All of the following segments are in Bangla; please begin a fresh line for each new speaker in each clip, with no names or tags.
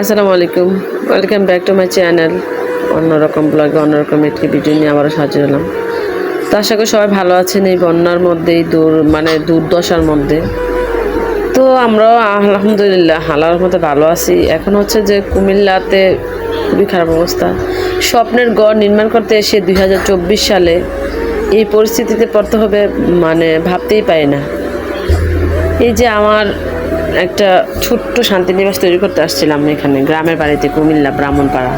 আসসালামু আলাইকুম, welcome back to my channel. অন্যরকম ব্লগে অন্যরকম একটি ভিডিও নিয়ে আবারও হাজির হলাম। তো আশা করি সবাই ভালো আছেন এই বন্যার মধ্যেই, দুর্দশার মধ্যে। তো আমরাও আলহামদুলিল্লাহ আল্লাহর মধ্যে ভালো আছি। এখন হচ্ছে যে কুমিল্লাতে খুবই খারাপ অবস্থা। স্বপ্নের গড় নির্মাণ করতে এসে 2024 সালে এই পরিস্থিতিতে পড়তে হবে, ভাবতেই পারি না। এই যে আমার একটা ছোট্ট শান্তিনিবাস তৈরি করতে আসছিলাম এখানে গ্রামের বাড়িতে, কুমিল্লা ব্রাহ্মণপাড়া।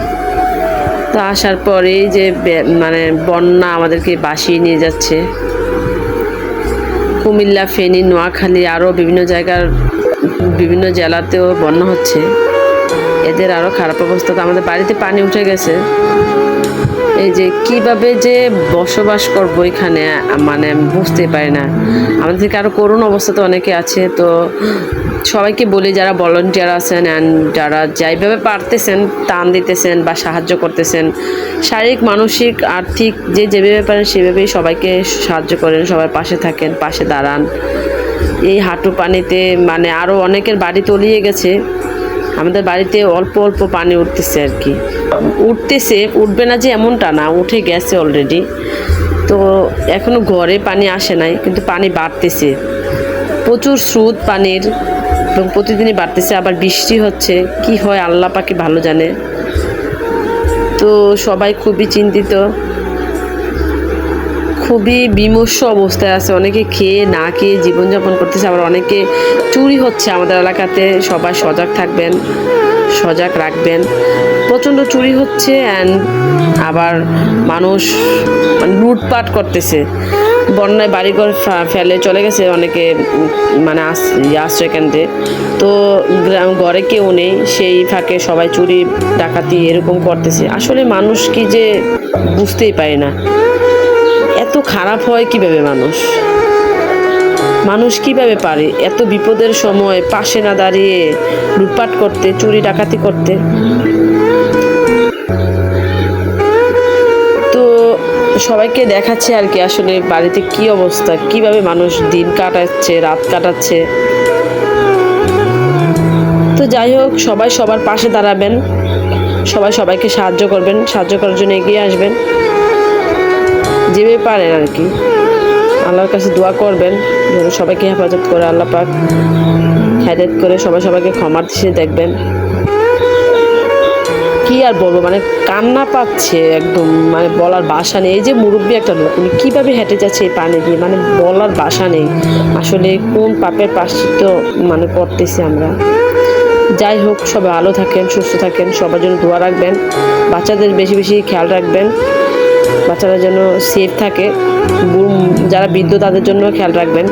তো আসার পরেই যে বন্যা আমাদেরকে বাসিয়ে নিয়ে যাচ্ছে। কুমিল্লা, ফেনী, নোয়াখালী আরও বিভিন্ন জায়গার বিভিন্ন জেলাতেও বন্যা হচ্ছে। এদের আরও খারাপ অবস্থা। তো আমাদের বাড়িতে পানি উঠে গেছে। এই যে কিভাবে যে বসবাস করবো এখানে, আমি বুঝতে পারি না। আমাদের থেকে আরও করুণ অবস্থাতে অনেকে আছে। তো সবাইকে বলি, যারা ভলান্টিয়ার আছেন অ্যান্ড যারা যেভাবে পারতেছেন টান দিতেছেন বা সাহায্য করতেছেন, শারীরিক, মানসিক, আর্থিক যেভাবে পারেন সেভাবেই সবাইকে সাহায্য করেন, সবার পাশে থাকেন, পাশে দাঁড়ান। এই হাঁটু পানিতে আরও অনেকের বাড়ি তলিয়ে গেছে। আমাদের বাড়িতে অল্প অল্প পানি উঠতেছে আর কি, উঠবে না যে এমনটা না, উঠে গেছে অলরেডি। তো এখনও ঘরে পানি আসে নাই, কিন্তু পানি বাড়তেছে, প্রচুর স্রোত পানির, এবং প্রতিদিনই বাড়তেছে। আবার বৃষ্টি হচ্ছে, কি হয় আল্লাহ পাকে ভালো জানে। তো সবাই খুবই চিন্তিত, খুবই বিমর্ষ অবস্থায় আছে। অনেকে খেয়ে না খেয়ে জীবনযাপন করতেছে, আবার অনেকে চুরি হচ্ছে আমাদের এলাকাতে। সবাই সজাগ থাকবেন, সজাগ রাখবেন। প্রচণ্ড চুরি হচ্ছে অ্যান্ড আবার মানুষ লুটপাট করতেছে। বন্যায় বাড়িঘর ফেলে চলে গেছে অনেকে, আশ্রয়কেন্দ্রে। তো ঘরে কেউ নেই, সেই ফাঁকে সবাই চুরি ডাকাতি এরকম করতেছে। আসলে মানুষ কি যে বুঝতেই পারে না, এত খারাপ হয় কিভাবে মানুষ কিভাবে পারে এত বিপদের সময় পাশে না দাঁড়িয়ে লুটপাট করতে, চুরি ডাকাতি করতে। তো সবাইকে দেখাচ্ছে আর কি আসলে বাড়িতে কি অবস্থা, কিভাবে মানুষ দিন কাটাচ্ছে, রাত কাটাচ্ছে। তো যাই হোক, সবাই সবার পাশে দাঁড়াবেন, সবাই সবাইকে সাহায্য করবেন, সাহায্য করার জন্য এগিয়ে আসবেন যেভাবে পারেন আর কি। আল্লাহর কাছে দোয়া করবেন যেন সবাইকে হেফাজত করে আল্লাহ পাক হেদায়েত করে সবাই সবাইকে ক্ষমার দৃষ্টিতে দেখবেন। কি আর বলবো, কান্না পাচ্ছে একদম, বলার ভাষা নেই। এই যে মুরব্বী একটা লোক, উনি কীভাবে হেঁটে যাচ্ছে এই পানি দিয়ে, বলার ভাষা নেই। আসলে কোন পাপের প্রায়শ্চিত্ত করতেছি আমরা। যাই হোক, সবাই ভালো থাকেন, সুস্থ থাকেন, সবার জন্য দোয়া রাখবেন। বাচ্চাদের বেশি বেশি খেয়াল রাখবেন, বাচ্চারা যেন সেফ থাকে। যারা বৃদ্ধ তাদের জন্য খেয়াল রাখবেন।